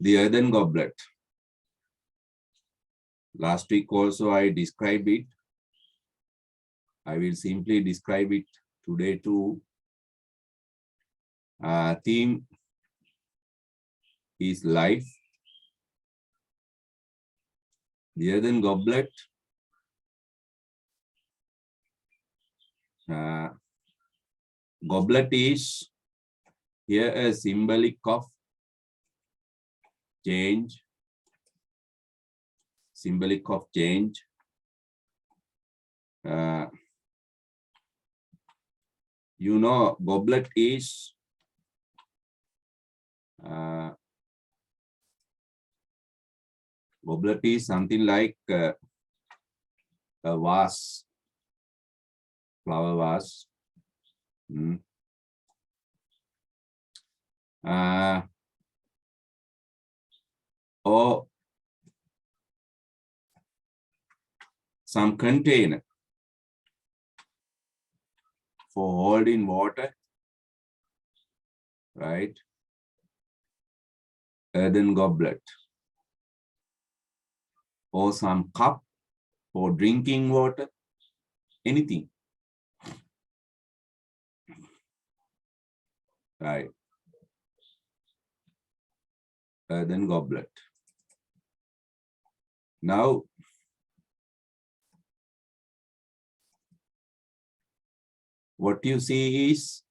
the earthen goblet. Last week also I described it. I will simply describe it today too. Theme is life. The earthen goblet. Goblet is here a symbolic of change. Symbolic of change. You know, goblet is something like a vase, flower vase. Or some container for holding water, right? Earthen goblet. Or some cup for drinking water, anything. Right. Earthen goblet. Now, what you see is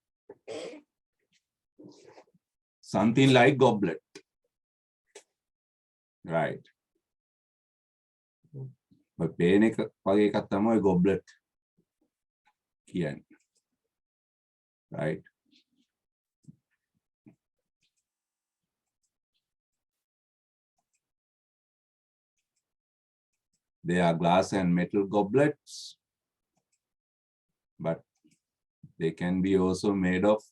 something like goblet. Right. But පේන එක වගේ එකක් තමයි goblet කියන්නේ. Right. They are glass and metal goblets, but they can be also made of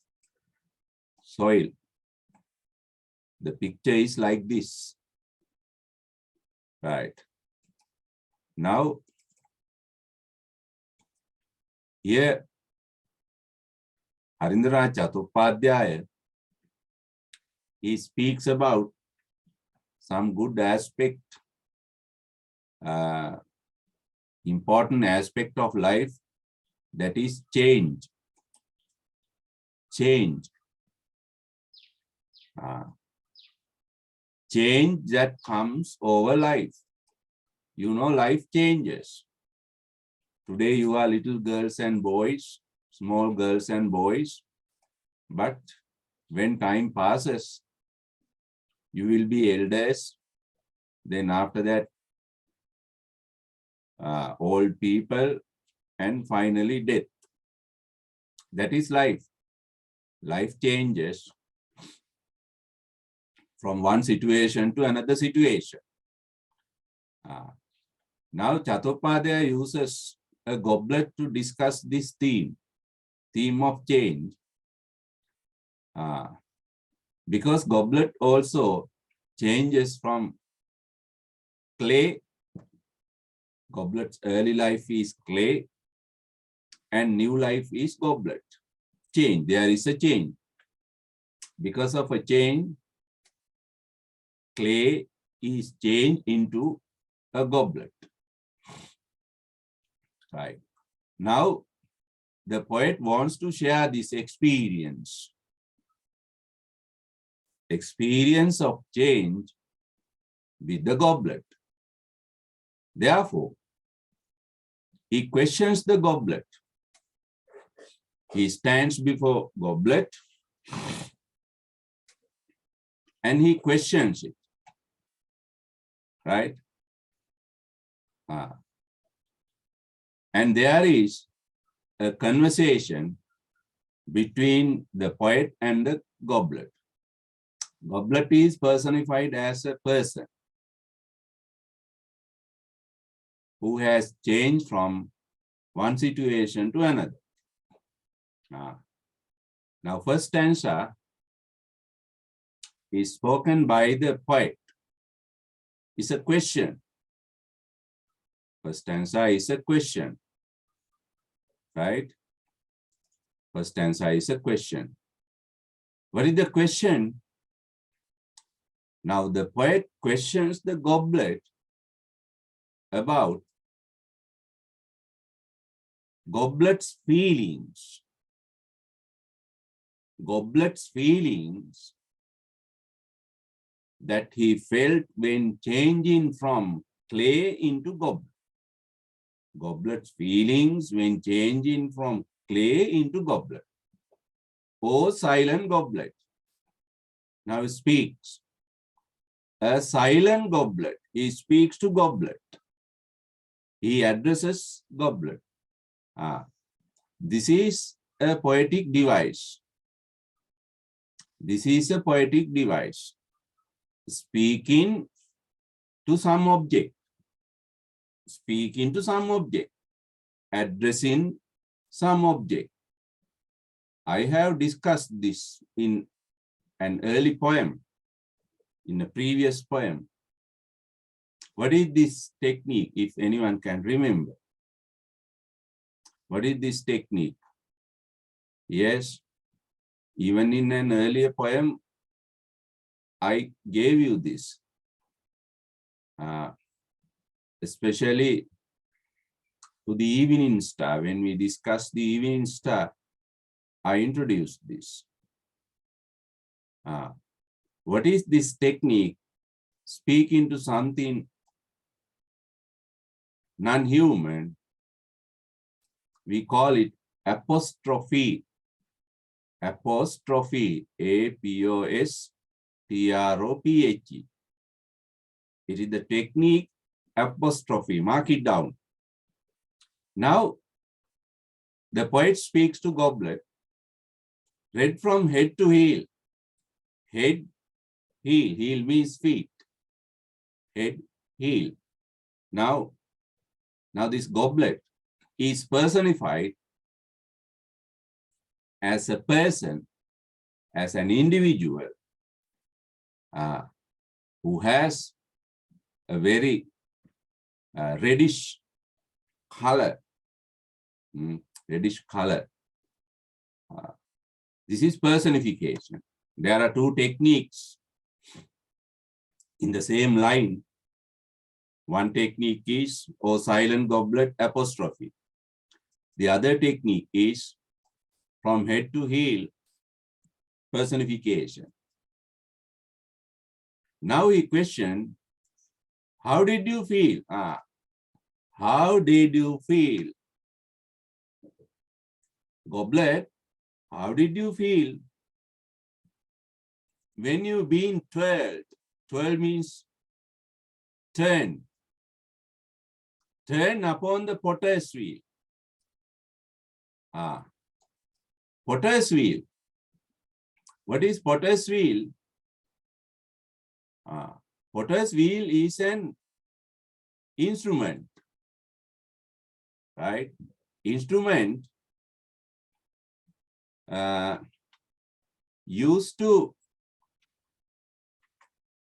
soil. The picture is like this. Right. Now, here, Harindra Chattopadhyaya, he speaks about some good aspect, important aspect of life, that is change. Change. Change that comes over life. You know, life changes. Today you are little girls and boys, small girls and boys, but when time passes, you will be elders. Then after that, old people, and finally death. That is life. Life changes from one situation to another situation. Now, Chattopadhyaya uses a goblet to discuss this theme of change. Because goblet also changes from clay. Goblet's early life is clay, and new life is goblet. Change. There is a change. Because of a change, clay is changed into a goblet. Right. Now, the poet wants to share this experience of change with the goblet. Therefore, he questions the goblet. He stands before goblet and he questions it. Right? And there is a conversation between the poet and the goblet. Goblet is personified as a person who has changed from one situation to another. Now, first stanza is spoken by the poet. It's a question. First stanza is a question, right? First stanza is a question. What is the question? Now the poet questions the goblet about Goblet's feelings. Goblet's feelings that he felt when changing from clay into goblet. Goblet's feelings when changing from clay into goblet. O silent goblet, now he speaks. A silent goblet, he speaks to goblet. He addresses goblet. This is a poetic device. This is a poetic device. Speaking to some object. Speaking to some object. Addressing some object. I have discussed this in an early poem, in a previous poem. What is this technique, if anyone can remember? What is this technique? Yes, even in an earlier poem, I gave you this. Especially to the evening star. When we discussed the evening star, I introduced this. What is this technique? Speaking to something non-human, we call it apostrophe. Apostrophe, A-P-O-S-T-R-O-P-H-E. It is the technique apostrophe. Mark it down. Now, the poet speaks to Goblet, read from head to heel. Head, heel. Heel means feet. Head, heel. Now this Goblet is personified as a person, as an individual who has a very reddish color. Reddish color. This is personification. There are two techniques in the same line. One technique is silent goblet apostrophe. The other technique is from head to heel personification. Now he questioned, how did you feel? How did you feel? Goblet, how did you feel when you been twirled? Twirl means turn. Turn upon the potter's wheel. Potter's wheel. What is potter's wheel? Potter's wheel is an instrument, right? Instrument used to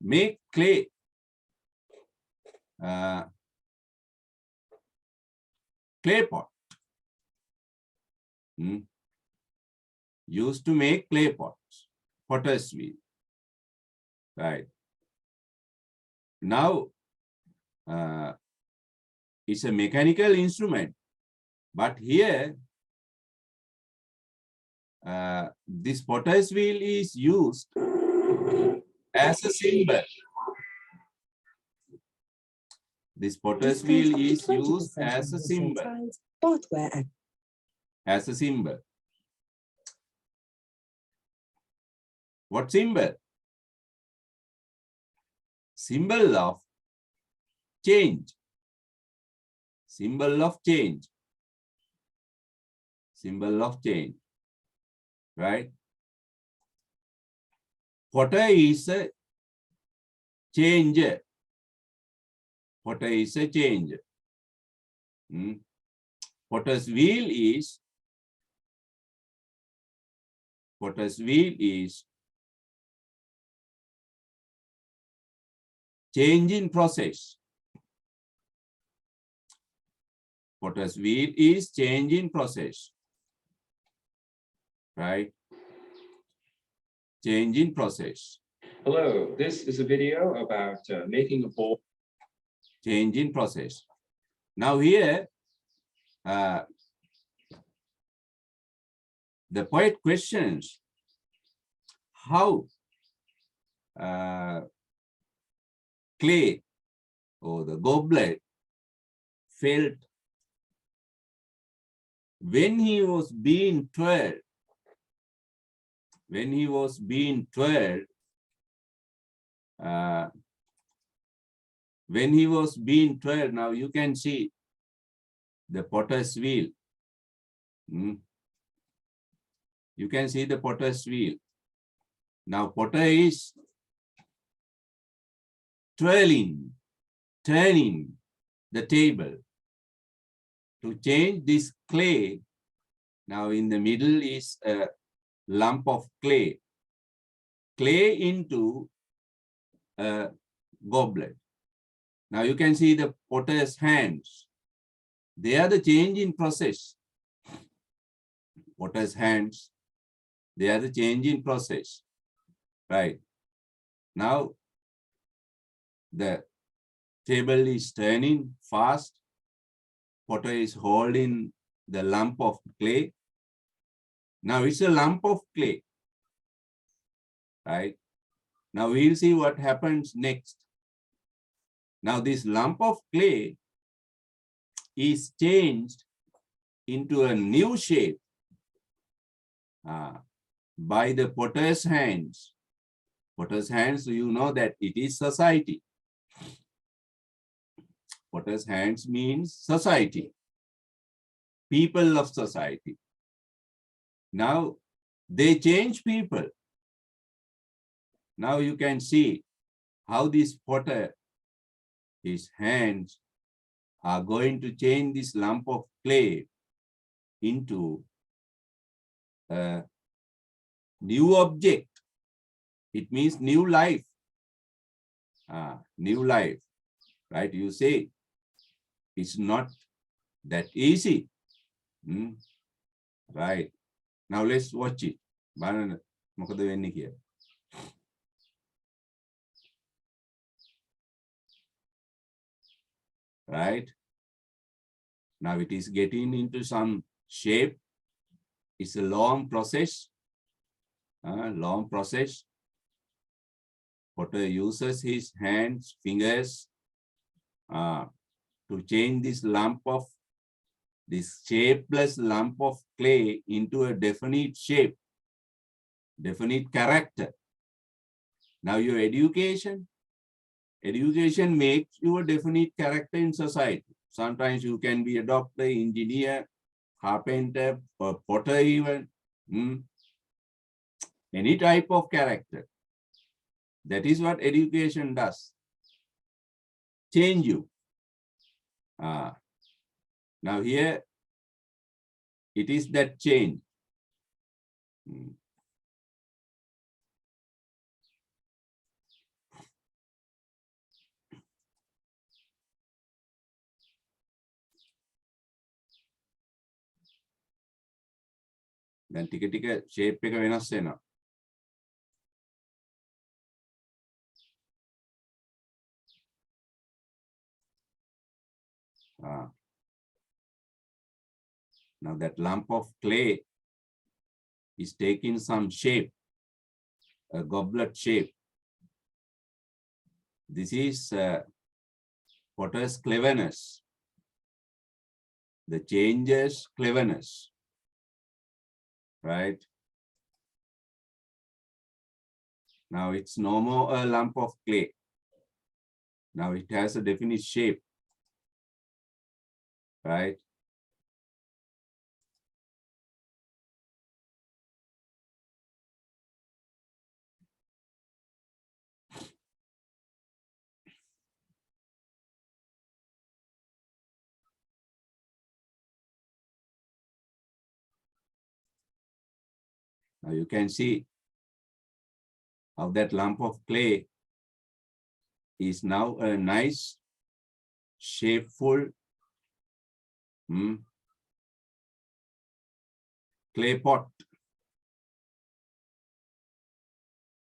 make clay. Clay pot. Used to make clay pots. Potter's wheel. Right. Now, it's a mechanical instrument, but here, this potter's wheel is used as a symbol. This potter's wheel is used as a symbol. As a symbol. What symbol? Symbol of change. Symbol of change. Symbol of change. Right? Potter is a changer. Potter is a changer. Potter's wheel is change in process. Potter's wheel is change in process. Right? Change in process. Hello, this is a video about making a bowl. Change in process. Now here, the poet questions how clay or the goblet felt when he was being twirled. When he was being twirled, now you can see the potter's wheel. You can see the potter's wheel. Now potter is twirling, turning the table to change this clay. Now in the middle is a lump of clay into a goblet. Now you can see the potter's hands. They are the change in process. Potter's hands, they are the change in process. Right. Now the table is turning fast. Potter is holding the lump of clay. Now it's a lump of clay. Right. Now we'll see what happens next. Now this lump of clay is changed into a new shape by the potter's hands. Potter's hands, you know that it is society. Potter's hands means society, people of society. Now they change people. Now you can see how this potter, his hands are going to change this lump of clay into a new object. It means new life. New life, right? You say it's not that easy. Right. Now let's watch it. Right. Now it is getting into some shape. It's a long process. Long process. Potter uses his hands, fingers to change this shapeless lump of clay into a definite shape, definite character. Now your education makes you a definite character in society. Sometimes you can be a doctor, engineer, carpenter, or potter even. Any type of character. That is what education does. Change you. Now here, it is that change. Then ටික shape එක වෙනස් වෙනවා. Now that lump of clay is taking some shape, a goblet shape. This is potter's cleverness, the changer's cleverness, right? Now it's no more a lump of clay. Now it has a definite shape, right? Now you can see how that lump of clay is now a nice, shapeful clay pot.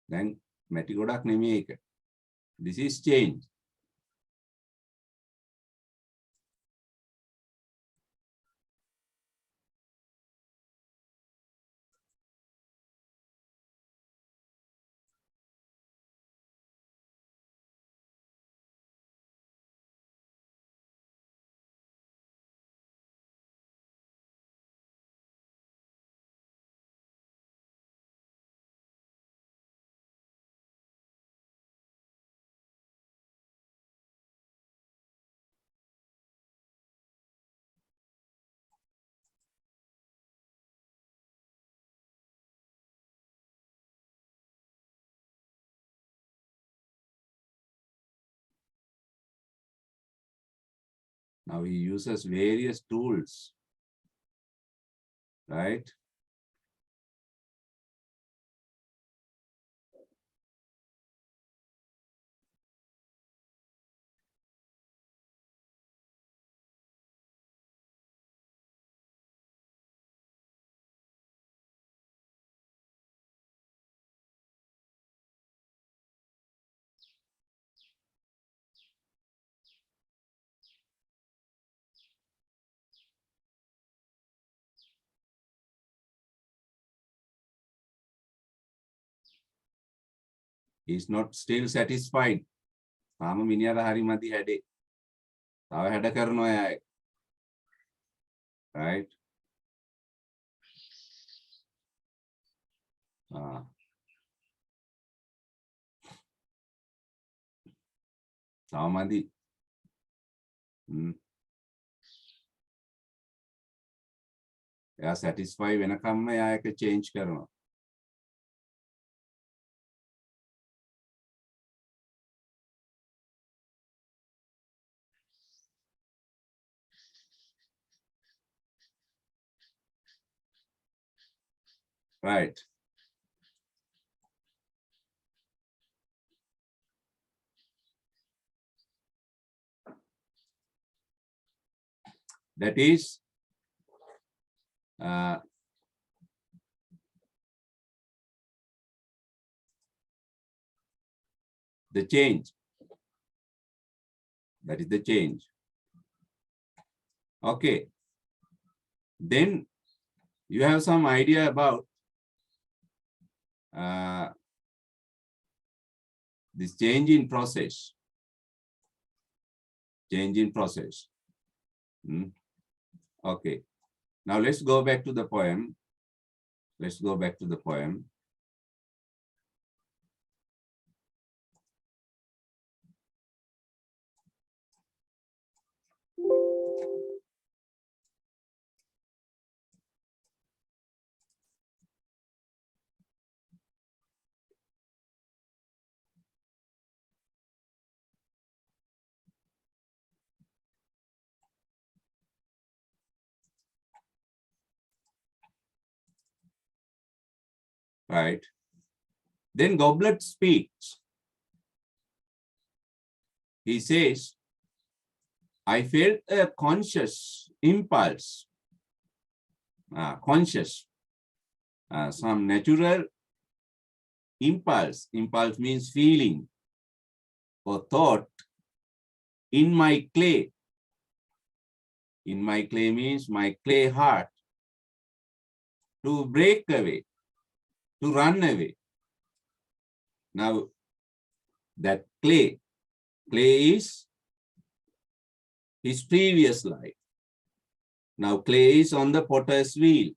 Then මැටි ගොඩක් නෙමෙයි ඒක. This is change. Now he uses various tools, right? He's not still satisfied. තාම මිනිහට හරි මදි හැඩේ. තව හැඩ කරනවා එයා. Right? තව මදි. එයා satisfy වෙනකම්ම එයා එක change කරනවා. Right. That is the change. That is the change. Okay. Then you have some idea about this change in process. Change in process. Okay. Now let's go back to the poem. Let's go back to the poem. Right. Then Goblet speaks. He says, I felt a conscious impulse, some natural impulse. Impulse means feeling or thought in my clay. In my clay means my clay heart, to break away, to run away. Now that clay is his previous life. Now clay is on the potter's wheel.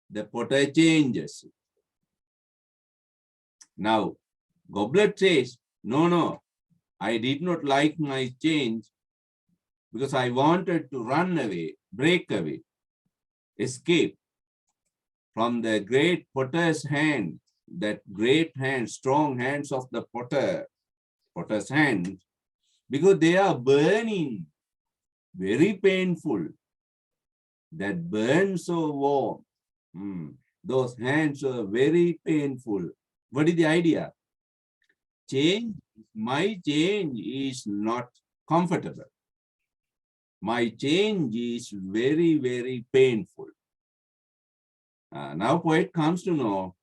The potter changes. Now Goblet says, no, I did not like my change because I wanted to run away, break away, escape from the great potter's hand, that great hand, strong hands of the potter's hand, because they are burning, very painful, that burn so warm. Those hands are very painful. What is the idea? Change, my change is not comfortable. My change is very, very painful. Now poet comes to know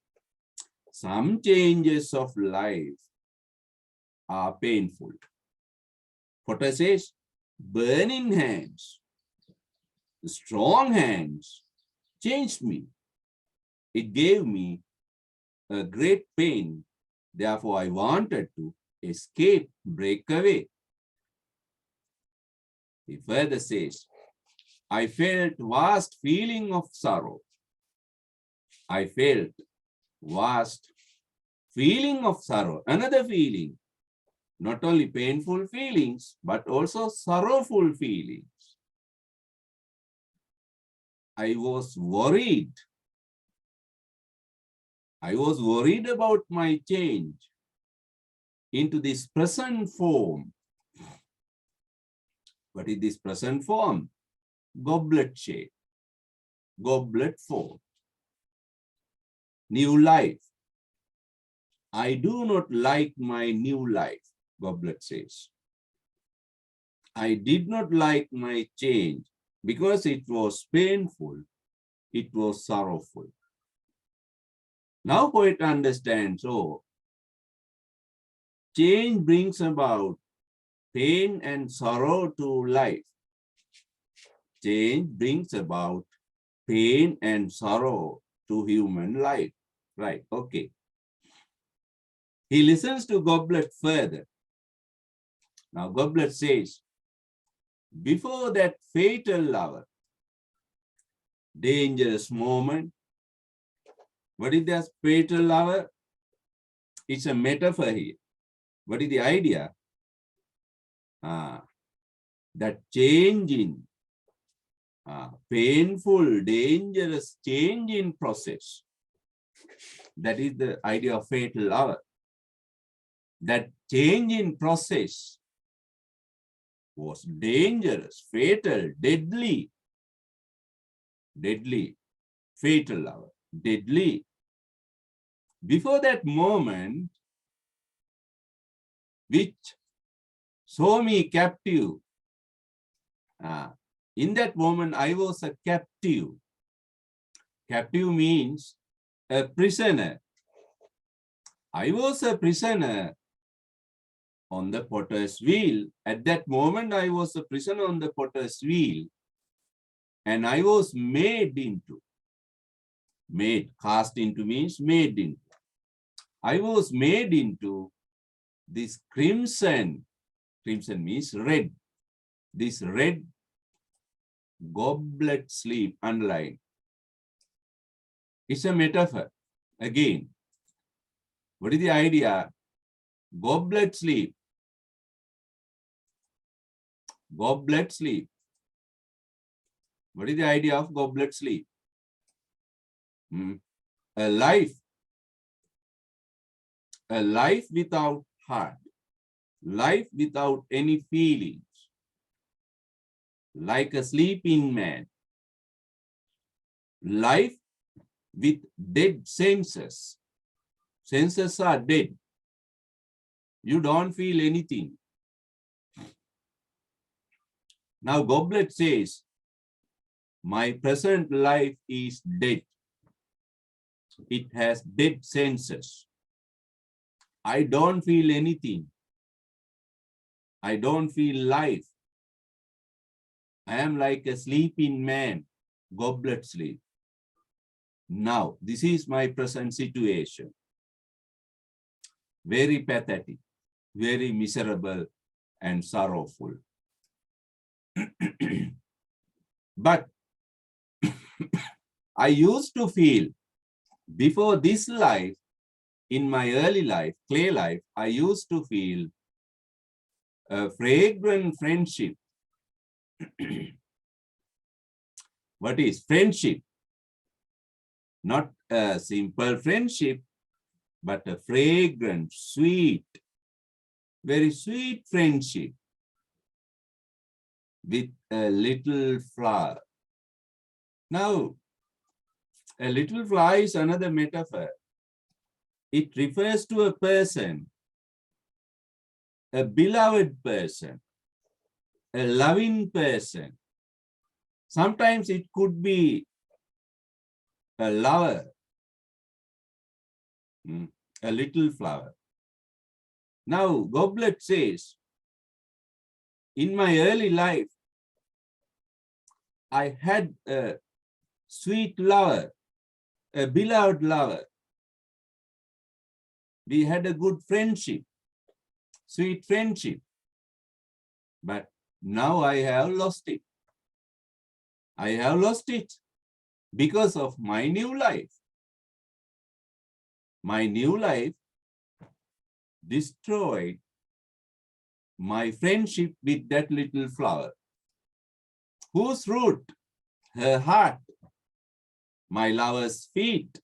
some changes of life are painful. Potter says, burning hands, strong hands changed me. It gave me a great pain. Therefore, I wanted to escape, break away. He further says, I felt vast feeling of sorrow. I felt vast feeling of sorrow. Another feeling, not only painful feelings, but also sorrowful feelings. I was worried. I was worried about my change into this present form. What is this present form? Goblet shape, goblet form, new life. I do not like my new life, Goblet says. I did not like my change because it was painful, it was sorrowful. Now poet understands, oh, change brings about pain and sorrow to life. Change brings about pain and sorrow to human life. Right, okay. He listens to Goblet further. Now Goblet says, before that fatal hour, dangerous moment, what is that fatal hour? It's a metaphor here. What is the idea? That change in painful, dangerous change in process. That is the idea of fatal hour. That change in process was dangerous, fatal, deadly, fatal hour, deadly. Before that moment, which saw me captive, in that moment, I was a captive. Captive means a prisoner. I was a prisoner on the potter's wheel. At that moment, I was a prisoner on the potter's wheel. And I was made into. Made, cast into means made into. I was made into this crimson. Crimson means red. This red goblet sleep, underline. It's a metaphor. Again, what is the idea? Goblet sleep. Goblet sleep. What is the idea of goblet sleep? A life without heart, life without any feelings, like a sleeping man, life with dead senses. Senses are dead. You don't feel anything. Now Goblet says, my present life is dead. It has dead senses. I don't feel anything. I don't feel life. I am like a sleeping man, goblet sleep. Now, this is my present situation. Very pathetic, very miserable and sorrowful. But I used to feel, before this life, in my early life, clay life, I used to feel a fragrant friendship. What is friendship? Not a simple friendship, but a fragrant, sweet, very sweet friendship with a little flower. Now, a little flower is another metaphor. It refers to a person, a beloved person, a loving person. Sometimes it could be a lover, A little flower. Now, Goblet says, in my early life, I had a sweet lover, a beloved lover. We had a good friendship, sweet friendship. But now I have lost it. I have lost it because of my new life. My new life destroyed my friendship with that little flower. Whose root? Her heart. My lover's feet,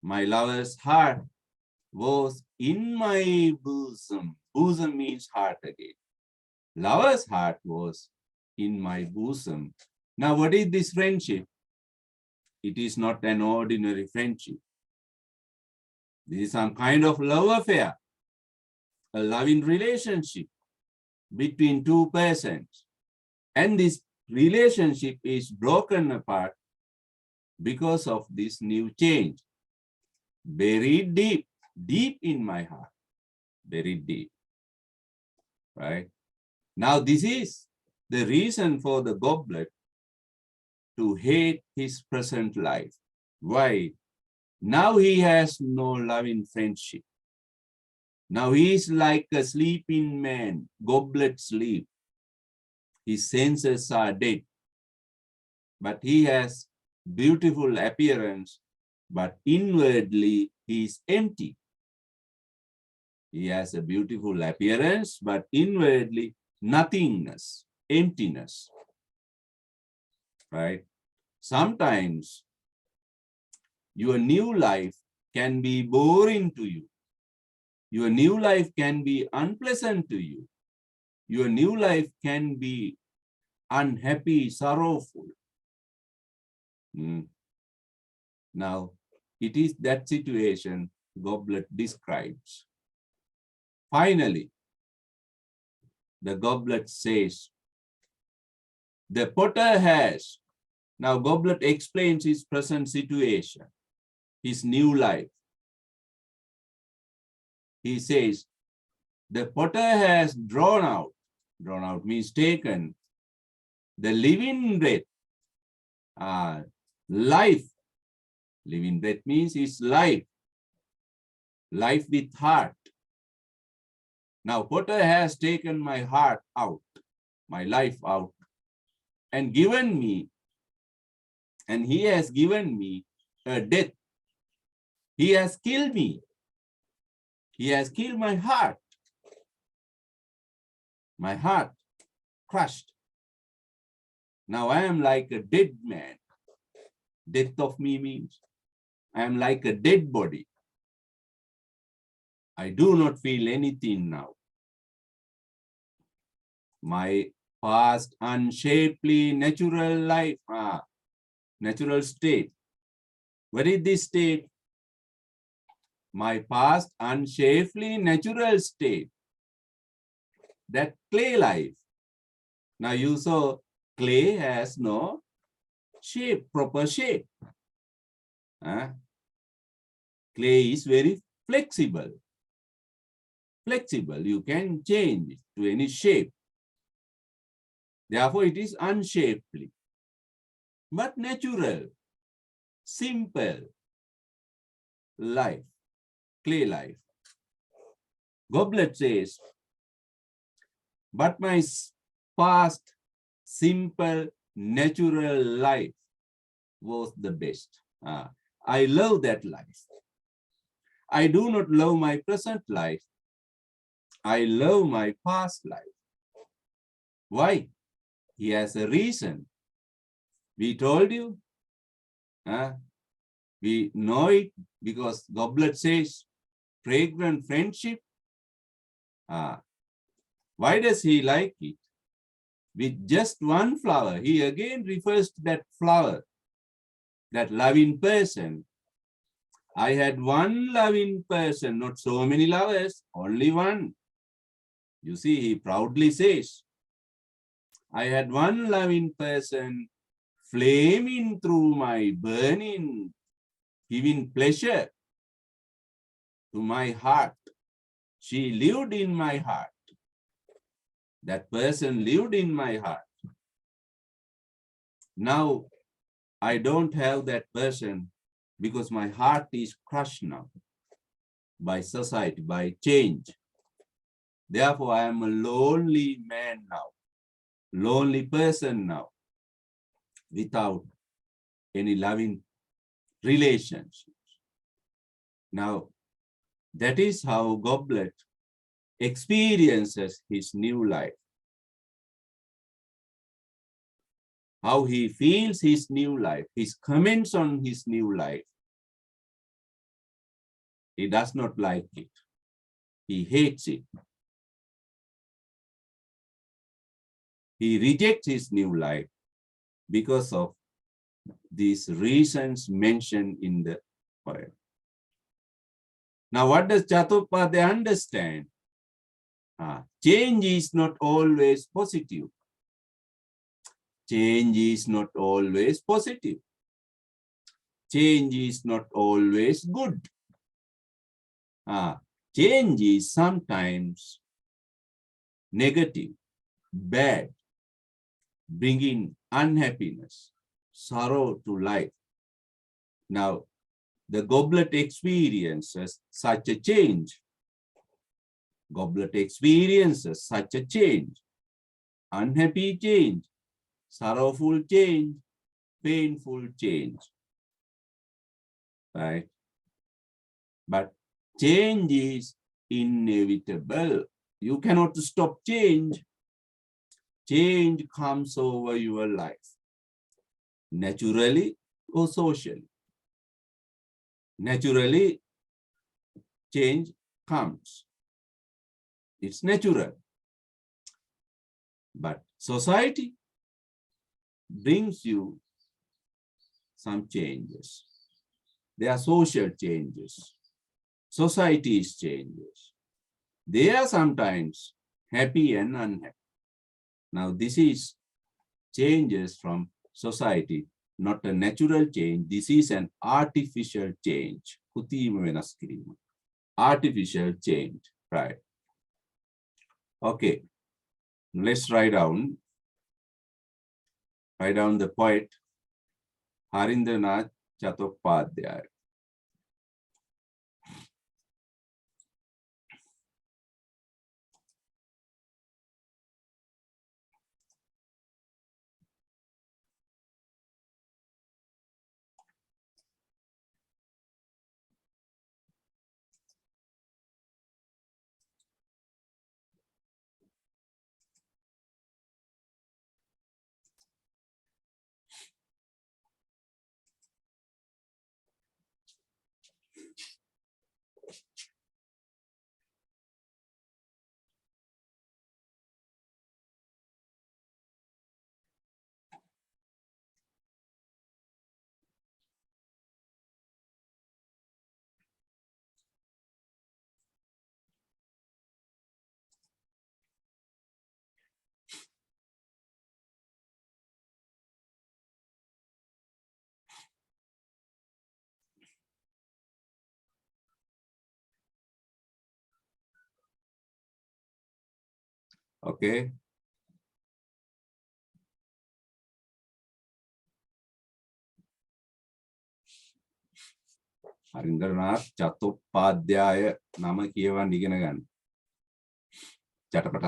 my lover's heart was in my bosom. Bosom means heart again. Lover's heart was in my bosom. Now, what is this friendship? It is not an ordinary friendship. This is some kind of love affair, a loving relationship between two persons. And this relationship is broken apart because of this new change. Buried deep, deep in my heart, buried deep, right? Now, this is the reason for the Goblet to hate his present life. Why? Now he has no loving friendship. Now he is like a sleeping man, Goblet sleep. His senses are dead, but he has beautiful appearance, but inwardly he is empty. He has a beautiful appearance, but inwardly nothingness, emptiness, right? Sometimes your new life can be boring to you. Your new life can be unpleasant to you. Your new life can be unhappy, sorrowful. Now, it is that situation Goblet describes. Finally, the Goblet says, the potter has, now Goblet explains his present situation, his new life. He says, the potter has drawn out means taken, the living breath, life. Living breath means it's life, life with heart. Now, potter has taken my heart out, my life out, and given me, and he has given me a death. He has killed me. He has killed my heart. My heart crushed. Now I am like a dead man. Death of me means I am like a dead body. I do not feel anything now. My past unshapely natural life, natural state. What is this state? My past unshapely natural state. That clay life. Now you saw clay has no shape, proper shape. Clay is very flexible. Flexible, you can change it to any shape. Therefore, it is unshapely, but natural, simple life, clay life. Goblet says, but my past, simple, natural life was the best. I love that life. I do not love my present life. I love my past life. Why? He has a reason. We told you. We know it because Goblet says fragrant friendship. Why does he like it? With just one flower, he again refers to that flower, that loving person. I had one loving person, not so many lovers, only one. You see, he proudly says, I had one loving person flaming through my burning, giving pleasure. to my heart. She lived in my heart. That person lived in my heart. Now, I don't have that person because my heart is crushed now by society, by change. Therefore, I am a lonely man now, lonely person now, without any loving relationships. Now, that is how Goblet experiences his new life. How he feels his new life, his comments on his new life. He does not like it. He hates it. He rejects his new life because of these reasons mentioned in the poem. Now, what does Chattopadhyay understand? Change is not always positive. Change is not always positive. Change is not always good. Change is sometimes negative, bad, bringing unhappiness, sorrow to life. Now, the Goblet experiences such a change. Goblet experiences such a change. Unhappy change, sorrowful change, painful change. Right? But change is inevitable. You cannot stop change. Change comes over your life, naturally or socially. Naturally, change comes. It's natural. But society brings you some changes. There are social changes. Society's changes. They are sometimes happy and unhappy. Now, this is changes from society, not a natural change. This is an artificial change. Artificial change, right? Okay, let's write down the poet Harindranath Chattopadhyay. Okay. Harindranath Chattopadhyay nama කියවන්න ඉගෙන ගන්න. චටපට